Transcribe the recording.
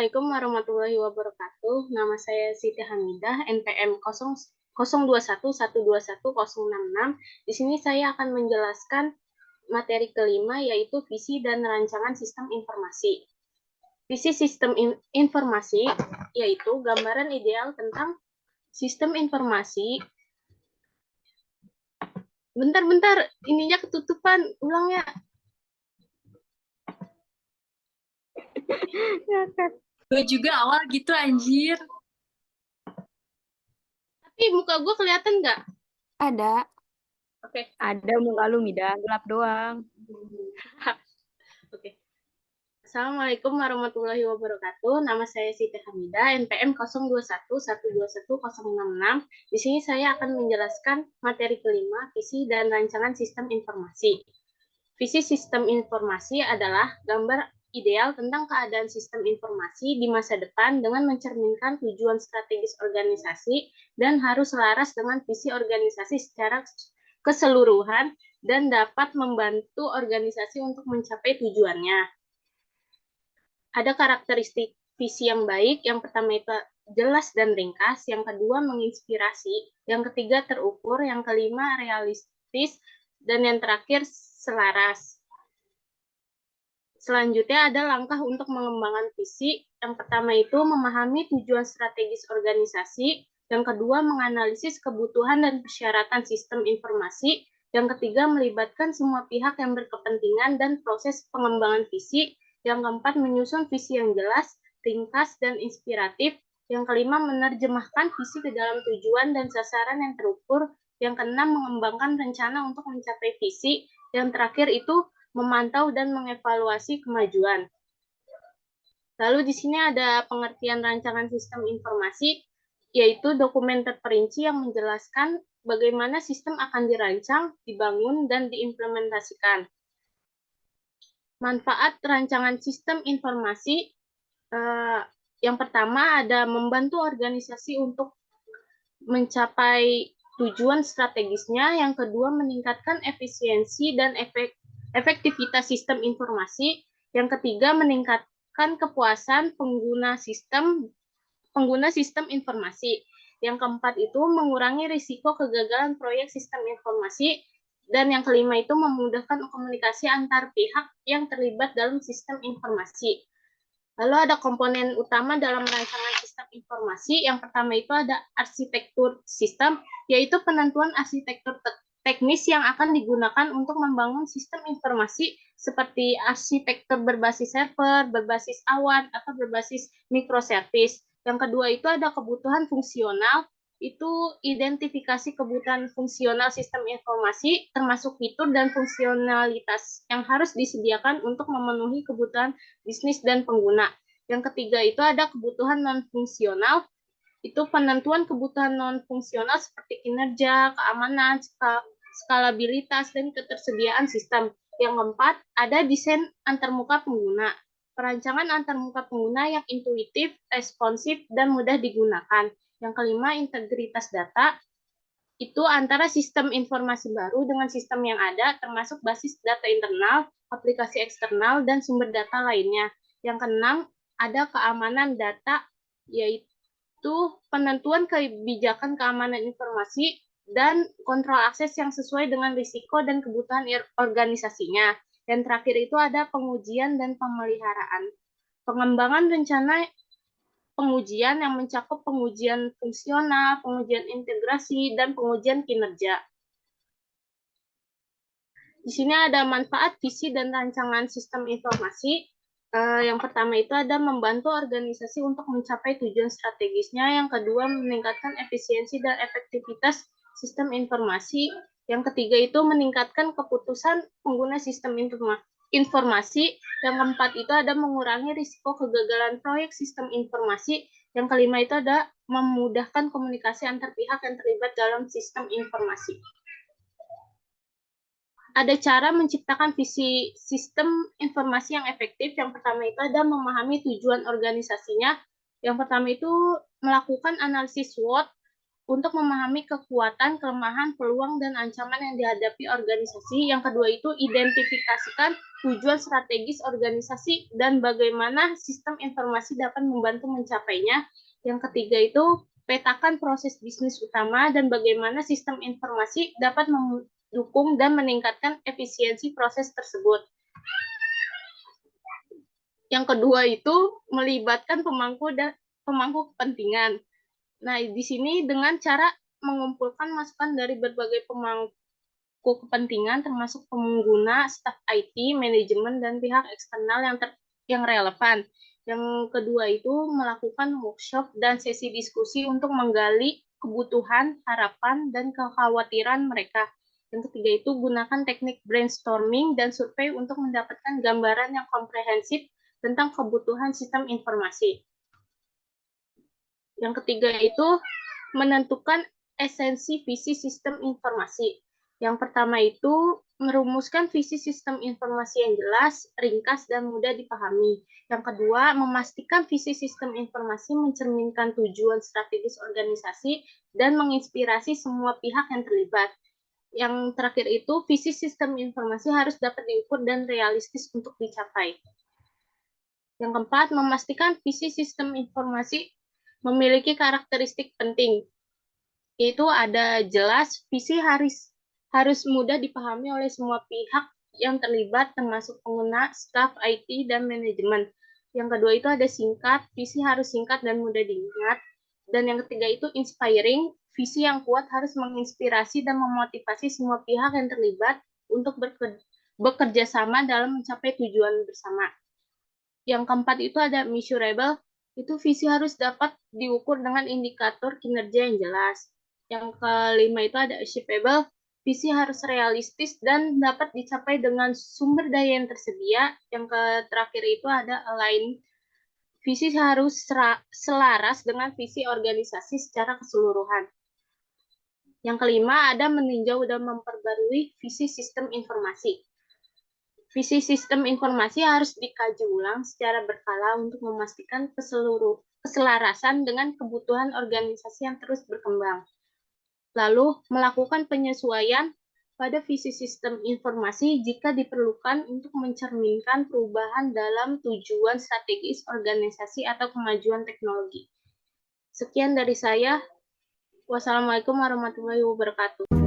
Assalamualaikum warahmatullahi wabarakatuh. Nama saya Siti Hamidah, NPM 021121066. Di sini saya akan menjelaskan materi kelima, yaitu visi dan rancangan sistem informasi. Visi sistem informasi yaitu gambaran ideal tentang sistem informasi. Bentar, ininya ketutupan, ulang ya. Gue juga awal gitu anjir. Tapi muka gue kelihatan nggak? Ada. Oke. Ada muka lu, Mida. Gelap doang. Oke. Assalamualaikum warahmatullahi wabarakatuh. Nama saya Siti Hamidah, NPM 021121066. Di sini saya akan menjelaskan materi kelima, visi dan rancangan sistem informasi. Visi sistem informasi adalah gambar ideal tentang keadaan sistem informasi di masa depan dengan mencerminkan tujuan strategis organisasi dan harus selaras dengan visi organisasi secara keseluruhan dan dapat membantu organisasi untuk mencapai tujuannya. Ada karakteristik visi yang baik. Yang pertama itu jelas dan ringkas, yang kedua menginspirasi, yang ketiga terukur, yang kelima realistis, dan yang terakhir selaras. Selanjutnya ada langkah untuk mengembangkan visi. Yang pertama itu memahami tujuan strategis organisasi, yang kedua menganalisis kebutuhan dan persyaratan sistem informasi, yang ketiga melibatkan semua pihak yang berkepentingan dan proses pengembangan visi, yang keempat menyusun visi yang jelas, ringkas, dan inspiratif, yang kelima menerjemahkan visi ke dalam tujuan dan sasaran yang terukur, yang keenam mengembangkan rencana untuk mencapai visi, yang terakhir itu memantau dan mengevaluasi kemajuan. Lalu di sini ada pengertian rancangan sistem informasi, yaitu dokumen terperinci yang menjelaskan bagaimana sistem akan dirancang, dibangun, dan diimplementasikan. Manfaat rancangan sistem informasi, yang pertama ada membantu organisasi untuk mencapai tujuan strategisnya, yang kedua meningkatkan efisiensi dan efektivitas sistem informasi, yang ketiga meningkatkan kepuasan pengguna sistem informasi, yang keempat itu mengurangi risiko kegagalan proyek sistem informasi, dan yang kelima itu memudahkan komunikasi antar pihak yang terlibat dalam sistem informasi. Lalu ada komponen utama dalam rancangan sistem informasi. Yang pertama itu ada arsitektur sistem, yaitu penentuan arsitektur teknis yang akan digunakan untuk membangun sistem informasi seperti arsitektur berbasis server, berbasis awan, atau berbasis microservice. Yang kedua itu ada kebutuhan fungsional, itu identifikasi kebutuhan fungsional sistem informasi, termasuk fitur dan fungsionalitas yang harus disediakan untuk memenuhi kebutuhan bisnis dan pengguna. Yang ketiga itu ada kebutuhan non-fungsional, itu penentuan kebutuhan non-fungsional seperti kinerja, keamanan, skalabilitas, dan ketersediaan sistem. Yang keempat, ada desain antarmuka pengguna. Perancangan antarmuka pengguna yang intuitif, responsif, dan mudah digunakan. Yang kelima, integritas data, itu antara sistem informasi baru dengan sistem yang ada, termasuk basis data internal, aplikasi eksternal, dan sumber data lainnya. Yang keenam, ada keamanan data, yaitu penentuan kebijakan keamanan informasi dan kontrol akses yang sesuai dengan risiko dan kebutuhan organisasinya. Dan terakhir itu ada pengujian dan pemeliharaan. Pengembangan rencana pengujian yang mencakup pengujian fungsional, pengujian integrasi, dan pengujian kinerja. Di sini ada manfaat visi dan rancangan sistem informasi. Yang pertama itu ada membantu organisasi untuk mencapai tujuan strategisnya. Yang kedua, meningkatkan efisiensi dan efektivitas sistem informasi. Yang ketiga itu meningkatkan keputusan pengguna sistem informasi. Yang keempat itu ada mengurangi risiko kegagalan proyek sistem informasi. Yang kelima itu ada memudahkan komunikasi antar pihak yang terlibat dalam sistem informasi. Ada cara menciptakan visi sistem informasi yang efektif. Yang pertama itu ada memahami tujuan organisasinya. Yang pertama itu melakukan analisis SWOT untuk memahami kekuatan, kelemahan, peluang, dan ancaman yang dihadapi organisasi. Yang kedua itu identifikasikan tujuan strategis organisasi dan bagaimana sistem informasi dapat membantu mencapainya. Yang ketiga itu petakan proses bisnis utama dan bagaimana sistem informasi dapat mendukung dan meningkatkan efisiensi proses tersebut. Yang kedua itu melibatkan pemangku kepentingan. Nah, di sini dengan cara mengumpulkan masukan dari berbagai pemangku kepentingan termasuk pengguna, staf IT, manajemen, dan pihak eksternal yang relevan. Yang kedua itu melakukan workshop dan sesi diskusi untuk menggali kebutuhan, harapan, dan kekhawatiran mereka. Yang ketiga itu gunakan teknik brainstorming dan survei untuk mendapatkan gambaran yang komprehensif tentang kebutuhan sistem informasi. Yang ketiga itu menentukan esensi visi sistem informasi. Yang pertama itu merumuskan visi sistem informasi yang jelas, ringkas, dan mudah dipahami. Yang kedua, memastikan visi sistem informasi mencerminkan tujuan strategis organisasi dan menginspirasi semua pihak yang terlibat. Yang terakhir itu, visi sistem informasi harus dapat diukur dan realistis untuk dicapai. Yang keempat, memastikan visi sistem informasi memiliki karakteristik penting. Itu ada jelas, visi harus mudah dipahami oleh semua pihak yang terlibat, termasuk pengguna, staf, IT, dan manajemen. Yang kedua itu ada singkat, visi harus singkat dan mudah diingat. Dan yang ketiga itu inspiring, visi yang kuat harus menginspirasi dan memotivasi semua pihak yang terlibat untuk bekerja sama dalam mencapai tujuan bersama. Yang keempat itu ada measurable, itu visi harus dapat diukur dengan indikator kinerja yang jelas. Yang kelima itu ada achievable, visi harus realistis dan dapat dicapai dengan sumber daya yang tersedia. Yang terakhir itu ada align, visi harus selaras dengan visi organisasi secara keseluruhan. Yang kelima ada meninjau dan memperbarui visi sistem informasi. Visi sistem informasi harus dikaji ulang secara berkala untuk memastikan keselarasan dengan kebutuhan organisasi yang terus berkembang. Lalu, melakukan penyesuaian pada visi sistem informasi jika diperlukan untuk mencerminkan perubahan dalam tujuan strategis organisasi atau kemajuan teknologi. Sekian dari saya. Wassalamualaikum warahmatullahi wabarakatuh.